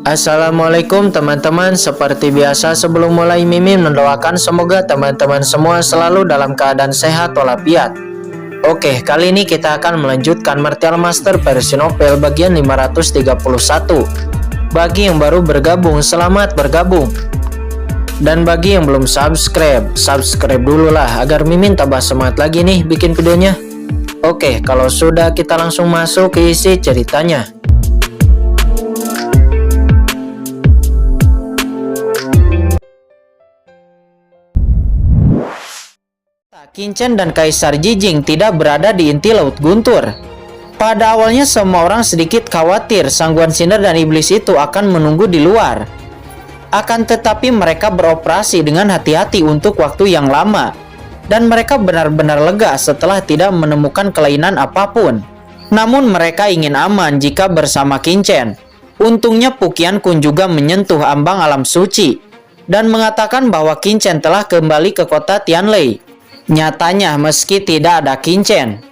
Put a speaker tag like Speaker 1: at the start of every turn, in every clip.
Speaker 1: Assalamualaikum teman-teman. Seperti biasa sebelum mulai Mimin mendoakan semoga teman-teman semua selalu dalam keadaan sehat walafiat. Oke, kali ini kita akan melanjutkan Martial Master versi novel bagian 531. Bagi yang baru bergabung, selamat bergabung. Dan bagi yang belum subscribe dulu lah agar Mimin tambah semangat lagi nih bikin videonya. Oke, kalau sudah kita langsung masuk ke isi ceritanya. Qin dan Kaisar Jijing tidak berada di inti Laut Guntur. Pada awalnya semua orang sedikit khawatir Sangguan Sinar dan Iblis itu akan menunggu di luar. Akan tetapi mereka beroperasi dengan hati-hati untuk waktu yang lama. Dan mereka benar-benar lega setelah tidak menemukan kelainan apapun. Namun mereka ingin aman jika bersama Qin. Untungnya Pu Qianqun juga menyentuh ambang alam suci. Dan mengatakan bahwa Qin telah kembali ke kota Tianlei. Nyatanya meski tidak ada Qin,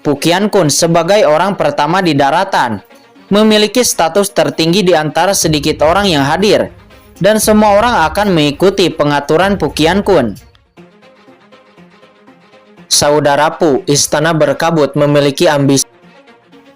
Speaker 1: Pu Qianqun sebagai orang pertama di daratan memiliki status tertinggi di antara sedikit orang yang hadir, dan semua orang akan mengikuti pengaturan Pu Qianqun. Saudara Pu, istana berkabut memiliki ambisi,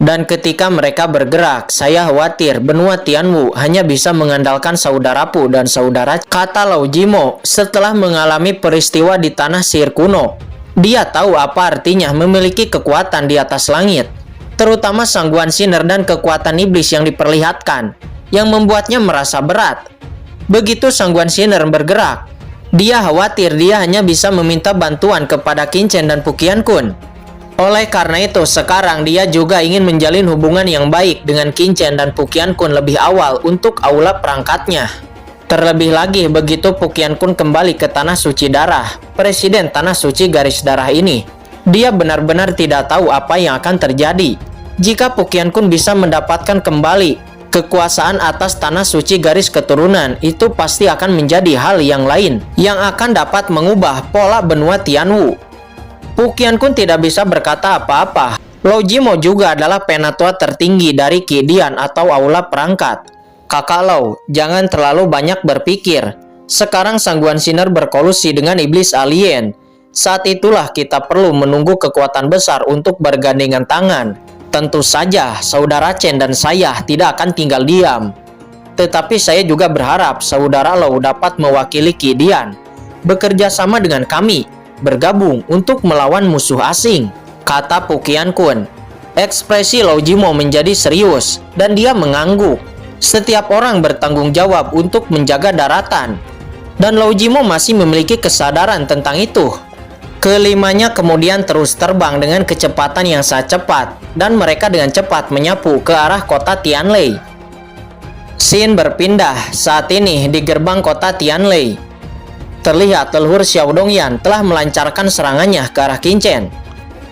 Speaker 1: dan ketika mereka bergerak, saya khawatir benua Tianwu hanya bisa mengandalkan saudara Pu dan saudara, kata Lao Jimo setelah mengalami peristiwa di tanah sihir kuno. Dia tahu apa artinya memiliki kekuatan di atas langit, terutama Sangguan Sinar dan kekuatan iblis yang diperlihatkan, yang membuatnya merasa berat. Begitu Sangguan Sinar bergerak, dia khawatir dia hanya bisa meminta bantuan kepada Qin dan Pu Qianqun. Oleh karena itu, sekarang dia juga ingin menjalin hubungan yang baik dengan Qin dan Pu Qianqun lebih awal untuk aula perangkatnya. Terlebih lagi begitu Pu Qianqun kembali ke Tanah Suci Darah, Presiden Tanah Suci Garis Darah ini, dia benar-benar tidak tahu apa yang akan terjadi. Jika Pu Qianqun bisa mendapatkan kembali kekuasaan atas Tanah Suci Garis Keturunan, itu pasti akan menjadi hal yang lain yang akan dapat mengubah pola benua Tianwu. Pu Qianqun tidak bisa berkata apa-apa. Lao Jimo juga adalah penatua tertinggi dari Kidian atau aula perangkat. Kakak Lau, jangan terlalu banyak berpikir. Sekarang Sangguan Sinar berkolusi dengan iblis alien. Saat itulah kita perlu menunggu kekuatan besar untuk bergandengan tangan. Tentu saja, saudara Chen dan saya tidak akan tinggal diam. Tetapi saya juga berharap saudara Lau dapat mewakili Kidian, bekerja sama dengan kami, bergabung untuk melawan musuh asing, kata Pu Qianqun. Ekspresi Lao Jimo menjadi serius, dan dia mengangguk. Setiap orang bertanggung jawab untuk menjaga daratan, dan Lao Jimo masih memiliki kesadaran tentang itu. Kelimanya kemudian terus terbang dengan kecepatan yang sangat cepat, dan mereka dengan cepat menyapu ke arah kota Tianlei. Scene berpindah saat ini di gerbang kota Tianlei. Terlihat leluhur Xiao Dongyan telah melancarkan serangannya ke arah Qin.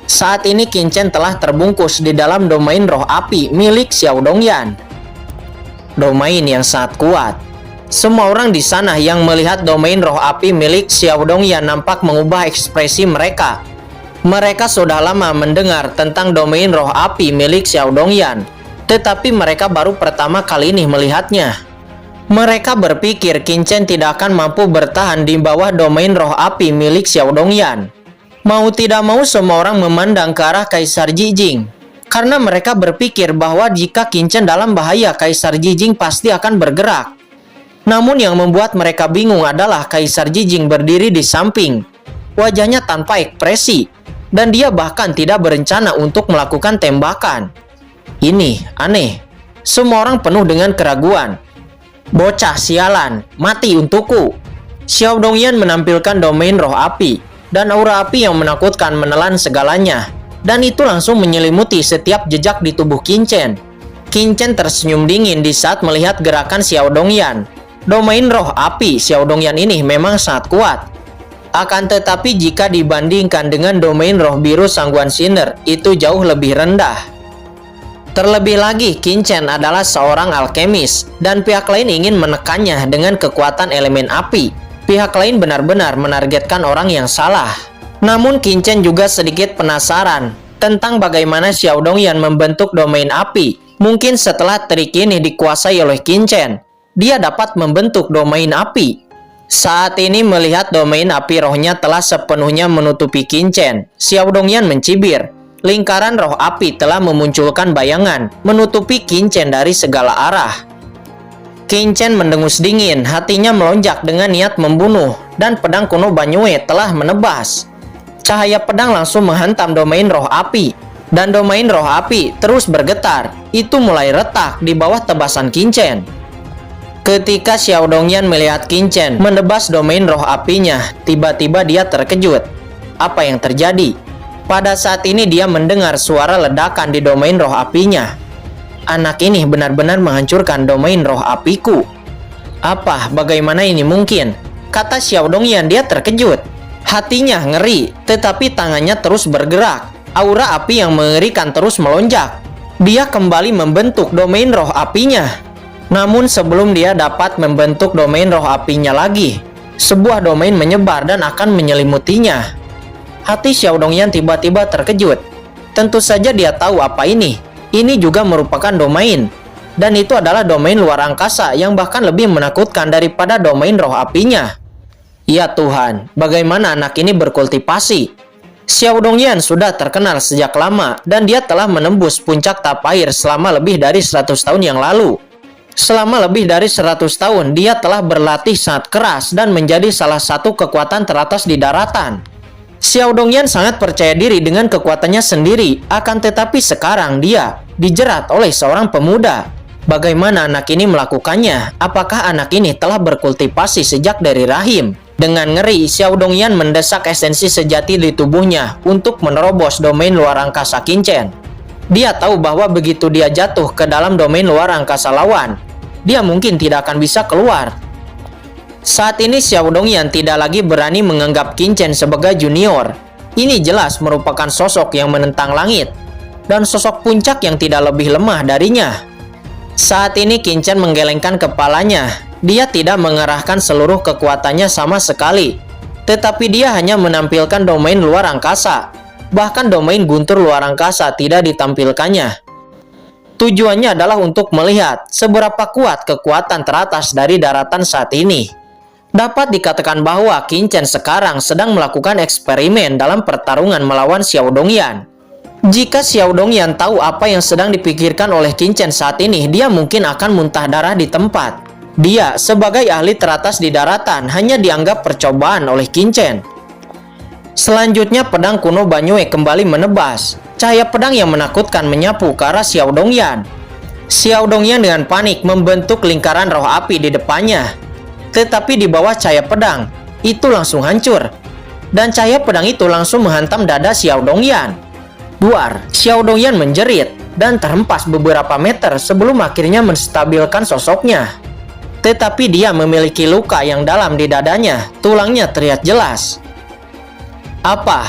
Speaker 1: Saat ini Qin telah terbungkus di dalam domain roh api milik Xiao Dongyan. Domain yang sangat kuat. Semua orang di sana yang melihat domain roh api milik Xiao Dongyan nampak mengubah ekspresi mereka. Mereka sudah lama mendengar tentang domain roh api milik Xiao Dongyan, tetapi mereka baru pertama kali ini melihatnya. Mereka berpikir Qin tidak akan mampu bertahan di bawah domain roh api milik Xiao Dongyan. Mau tidak mau semua orang memandang ke arah Kaisar Jijing. Karena mereka berpikir bahwa jika Qin dalam bahaya, Kaisar Jijing pasti akan bergerak. Namun yang membuat mereka bingung adalah Kaisar Jijing berdiri di samping. Wajahnya tanpa ekspresi, dan dia bahkan tidak berencana untuk melakukan tembakan. Ini aneh. Semua orang penuh dengan keraguan. Bocah sialan, mati untukku. Xiao Dongyan menampilkan domain roh api, dan aura api yang menakutkan menelan segalanya. Dan itu langsung menyelimuti setiap jejak di tubuh Qin. Qin tersenyum dingin di saat melihat gerakan Xiao Dongyan. Domain roh api Xiao Dongyan ini memang sangat kuat. Akan tetapi jika dibandingkan dengan domain roh biru Sangguan Sinar, itu jauh lebih rendah. Terlebih lagi, Qin adalah seorang alkemis, dan pihak lain ingin menekannya dengan kekuatan elemen api. Pihak lain benar-benar menargetkan orang yang salah. Namun Qin juga sedikit penasaran tentang bagaimana Xiao Dongyan membentuk domain api Mungkin setelah trik ini dikuasai oleh Qin Chen, dia dapat membentuk domain api. Saat ini melihat domain api rohnya telah sepenuhnya menutupi Qin Chen, Xiao Dongyan mencibir. Lingkaran roh api telah memunculkan bayangan, menutupi Qin Chen dari segala arah. Qin Chen mendengus dingin, hatinya melonjak dengan niat membunuh, dan pedang kuno Banyue telah menebas. Cahaya pedang langsung menghantam domain roh api, dan domain roh api terus bergetar. Itu mulai retak di bawah tebasan Qin Chen. Ketika Xiao Dongyan melihat Qin Chen menebas domain roh apinya, tiba-tiba dia terkejut. Apa yang terjadi? Pada saat ini dia mendengar suara ledakan di domain roh apinya. Anak ini benar-benar menghancurkan domain roh apiku. Apa? Bagaimana ini mungkin? Kata Xiao Dongyan, dia terkejut. Hatinya ngeri, tetapi tangannya terus bergerak. Aura api yang mengerikan terus melonjak. Dia kembali membentuk domain roh apinya. Namun sebelum dia dapat membentuk domain roh apinya lagi, sebuah domain menyebar dan akan menyelimutinya. Hati Xiao Dongyan tiba-tiba terkejut. Tentu saja dia tahu apa ini. Ini juga merupakan domain. Dan itu adalah domain luar angkasa yang bahkan lebih menakutkan daripada domain roh apinya. Ya Tuhan, bagaimana anak ini berkultivasi? Xiao Dongyan sudah terkenal sejak lama dan dia telah menembus puncak tapair selama lebih dari 100 tahun yang lalu. Selama lebih dari 100 tahun, dia telah berlatih sangat keras dan menjadi salah satu kekuatan teratas di daratan. Xiao Dongyan sangat percaya diri dengan kekuatannya sendiri, akan tetapi sekarang dia dijerat oleh seorang pemuda. Bagaimana anak ini melakukannya? Apakah anak ini telah berkultivasi sejak dari rahim? Dengan ngeri, Xiao Dongyan mendesak esensi sejati di tubuhnya untuk menerobos domain luar angkasa Qin Chen. Dia tahu bahwa begitu dia jatuh ke dalam domain luar angkasa lawan, dia mungkin tidak akan bisa keluar. Saat ini Xiao Dongyan tidak lagi berani menganggap Qin Chen sebagai junior. Ini jelas merupakan sosok yang menentang langit, dan sosok puncak yang tidak lebih lemah darinya. Saat ini Qin Chen menggelengkan kepalanya. Dia tidak mengerahkan seluruh kekuatannya sama sekali, tetapi dia hanya menampilkan domain luar angkasa. Bahkan domain guntur luar angkasa tidak ditampilkannya. Tujuannya adalah untuk melihat seberapa kuat kekuatan teratas dari daratan saat ini. Dapat dikatakan bahwa Qin Chen sekarang sedang melakukan eksperimen dalam pertarungan melawan Xiao Dongyan. Jika Xiao Dongyan tahu apa yang sedang dipikirkan oleh Qin Chen saat ini, dia mungkin akan muntah darah di tempat. Dia sebagai ahli teratas di daratan hanya dianggap percobaan oleh Qin Chen. Selanjutnya pedang kuno Banyue kembali menebas. Cahaya pedang yang menakutkan menyapu ke arah Xiao Dongyan. Xiao Dongyan dengan panik membentuk lingkaran roh api di depannya. Tetapi di bawah cahaya pedang, itu langsung hancur. Dan cahaya pedang itu langsung menghantam dada Xiao Dongyan. Duar, Xiao Dongyan menjerit dan terhempas beberapa meter sebelum akhirnya menstabilkan sosoknya. Tetapi dia memiliki luka yang dalam di dadanya, tulangnya terlihat jelas. Apa?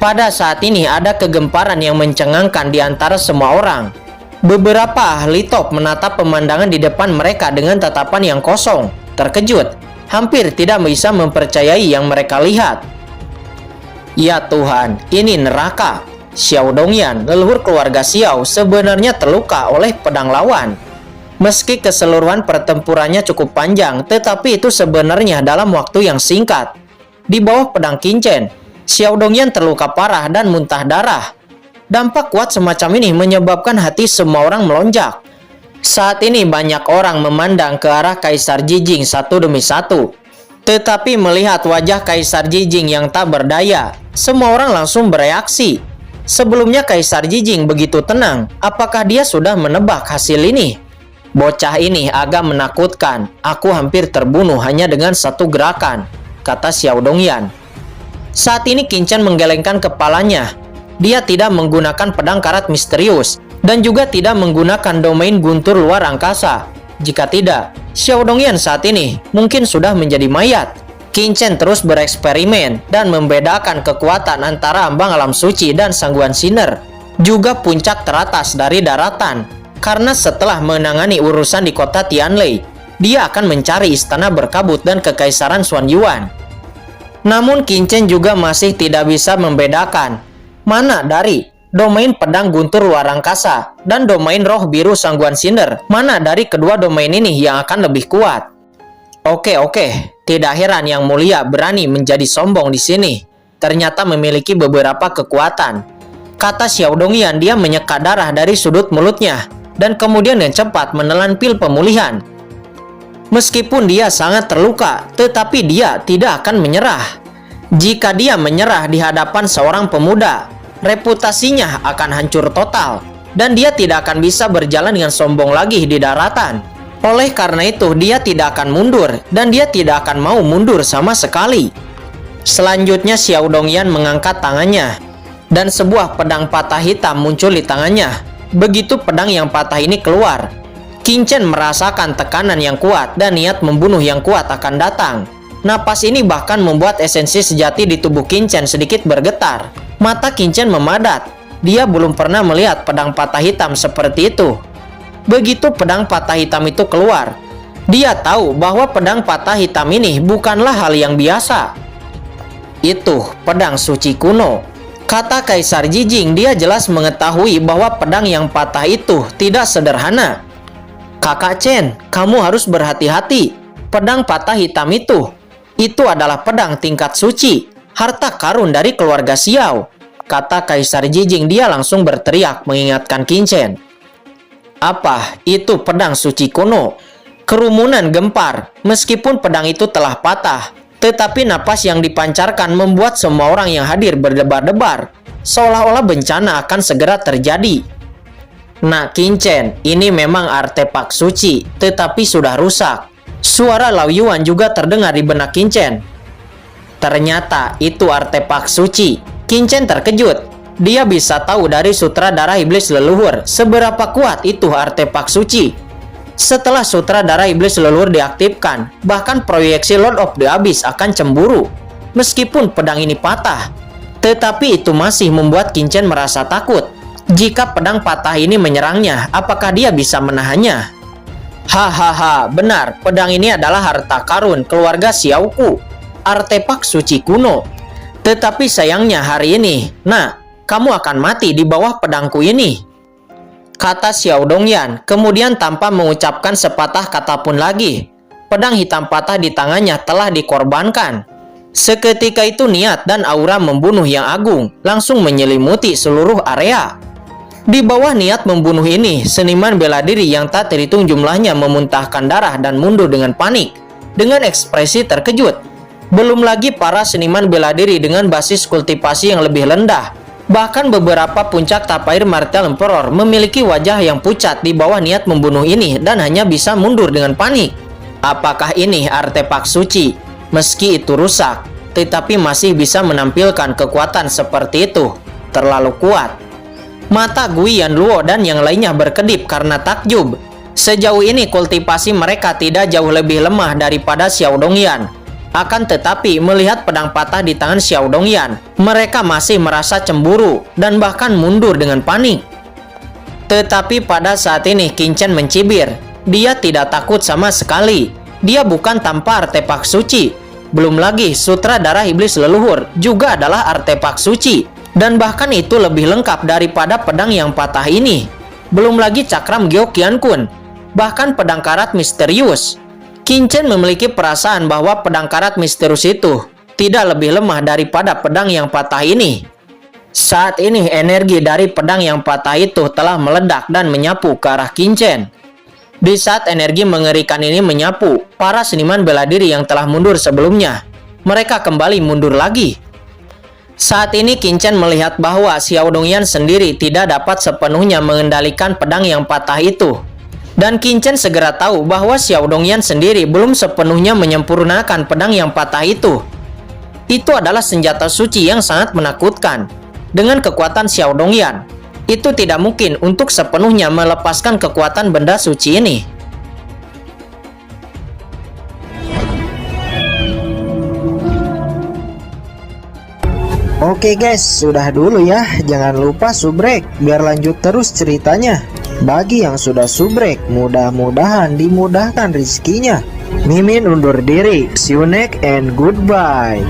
Speaker 1: Pada saat ini ada kegemparan yang mencengangkan di antara semua orang. Beberapa ahli top menatap pemandangan di depan mereka dengan tatapan yang kosong, terkejut, hampir tidak bisa mempercayai yang mereka lihat. Ya Tuhan, ini neraka. Xiao Dongyan, leluhur keluarga Xiao, sebenarnya terluka oleh pedang lawan. Meski keseluruhan pertempurannya cukup panjang, tetapi itu sebenarnya dalam waktu yang singkat. Di bawah pedang Qin Chen, Xiao Dongyan terluka parah dan muntah darah. Dampak kuat semacam ini menyebabkan hati semua orang melonjak. Saat ini banyak orang memandang ke arah Kaisar Jijing satu demi satu. Tetapi melihat wajah Kaisar Jijing yang tak berdaya, semua orang langsung bereaksi. Sebelumnya Kaisar Jijing begitu tenang, apakah dia sudah menebak hasil ini? Bocah ini agak menakutkan, aku hampir terbunuh hanya dengan satu gerakan, kata Xiao Dongyan. Saat ini Qin Chen menggelengkan kepalanya. Dia tidak menggunakan pedang karat misterius dan juga tidak menggunakan domain guntur luar angkasa. Jika tidak, Xiao Dongyan saat ini mungkin sudah menjadi mayat. Qin Chen terus bereksperimen dan membedakan kekuatan antara ambang alam suci dan sangguan Sinner, juga puncak teratas dari daratan. Karena setelah menangani urusan di kota Tianlei, dia akan mencari istana berkabut dan kekaisaran Xuan Yuan. Namun Qin Chen juga masih tidak bisa membedakan mana dari domain pedang guntur luar angkasa, dan domain roh biru sangguan sinder. Mana dari kedua domain ini yang akan lebih kuat? Oke, tidak heran Yang Mulia berani menjadi sombong di sini. Ternyata memiliki beberapa kekuatan. Kata Xiao Dongyan, dia menyeka darah dari sudut mulutnya, dan kemudian dengan cepat menelan pil pemulihan. Meskipun dia sangat terluka, tetapi dia tidak akan menyerah. Jika dia menyerah di hadapan seorang pemuda, reputasinya akan hancur total, dan dia tidak akan bisa berjalan dengan sombong lagi di daratan. Oleh karena itu, dia tidak akan mundur, dan dia tidak akan mau mundur sama sekali. Selanjutnya, Xiao Dongyan mengangkat tangannya, dan sebuah pedang patah hitam muncul di tangannya. Begitu pedang yang patah ini keluar, Qin Chen merasakan tekanan yang kuat dan niat membunuh yang kuat akan datang. Napas ini bahkan membuat esensi sejati di tubuh Qin Chen sedikit bergetar. Mata Qin Chen memadat. Dia belum pernah melihat pedang patah hitam seperti itu. Begitu pedang patah hitam itu keluar, dia tahu bahwa pedang patah hitam ini bukanlah hal yang biasa. Itu pedang suci kuno. Kata Kaisar Jijing, dia jelas mengetahui bahwa pedang yang patah itu tidak sederhana. Kakak Chen, kamu harus berhati-hati. Pedang patah hitam itu adalah pedang tingkat suci, harta karun dari keluarga Xiao. Kata Kaisar Jijing, dia langsung berteriak mengingatkan Qin Chen. Apa? Itu pedang suci kuno. Kerumunan gempar, meskipun pedang itu telah patah, tetapi napas yang dipancarkan membuat semua orang yang hadir berdebar-debar, seolah-olah bencana akan segera terjadi. Nah, Qin Chen, ini memang artefak suci, tetapi sudah rusak. Suara Lao Yuan juga terdengar di benak Qin Chen. Ternyata itu artefak suci. Qin Chen terkejut. Dia bisa tahu dari sutra darah iblis leluhur seberapa kuat itu artefak suci. Setelah sutra darah iblis leluhur diaktifkan, bahkan proyeksi Lord of the Abyss akan cemburu. Meskipun pedang ini patah, tetapi itu masih membuat Qin Chen merasa takut. Jika pedang patah ini menyerangnya, apakah dia bisa menahannya? Hahaha, benar, pedang ini adalah harta karun keluarga Xiaoku, artefak suci kuno. Tetapi sayangnya hari ini, kamu akan mati di bawah pedangku ini. Kata Xiao Dongyan, kemudian tanpa mengucapkan sepatah kata pun lagi, pedang hitam patah di tangannya telah dikorbankan. Seketika itu niat dan aura membunuh yang agung langsung menyelimuti seluruh area. Di bawah niat membunuh ini, seniman bela diri yang tak terhitung jumlahnya memuntahkan darah dan mundur dengan panik, dengan ekspresi terkejut. Belum lagi para seniman bela diri dengan basis kultivasi yang lebih rendah. Bahkan beberapa puncak tapair Martial Emperor memiliki wajah yang pucat di bawah niat membunuh ini dan hanya bisa mundur dengan panik. Apakah ini artefak suci? Meski itu rusak, tetapi masih bisa menampilkan kekuatan seperti itu. Terlalu kuat. Mata Gui Yanluo dan yang lainnya berkedip karena takjub. Sejauh ini kultivasi mereka tidak jauh lebih lemah daripada Xiao Dongyan. Akan tetapi melihat pedang patah di tangan Xiao Dongyan, mereka masih merasa cemburu dan bahkan mundur dengan panik. Tetapi pada saat ini Qin Chen mencibir. Dia tidak takut sama sekali. Dia bukan tanpa artefak suci. Belum lagi sutra darah iblis leluhur juga adalah artefak suci. Dan bahkan itu lebih lengkap daripada pedang yang patah ini. Belum lagi cakram Gyeokyan Kun, bahkan pedang karat misterius. Qin Chen memiliki perasaan bahwa pedang karat misterius itu tidak lebih lemah daripada pedang yang patah ini. Saat ini energi dari pedang yang patah itu telah meledak dan menyapu ke arah Qin Chen. Di saat energi mengerikan ini menyapu, para seniman bela diri yang telah mundur sebelumnya, mereka kembali mundur lagi. Saat ini Qin Chen melihat bahwa Xiao Dongyan sendiri tidak dapat sepenuhnya mengendalikan pedang yang patah itu. Dan Qin Chen segera tahu bahwa Xiao Dongyan sendiri belum sepenuhnya menyempurnakan pedang yang patah itu. Itu adalah senjata suci yang sangat menakutkan. Dengan kekuatan Xiao Dongyan, itu tidak mungkin untuk sepenuhnya melepaskan kekuatan benda suci ini.
Speaker 2: Oke guys, sudah dulu ya. Jangan lupa subrek biar lanjut terus ceritanya. Bagi yang sudah subrek, mudah-mudahan dimudahkan rezekinya. Mimin undur diri. See you next and goodbye.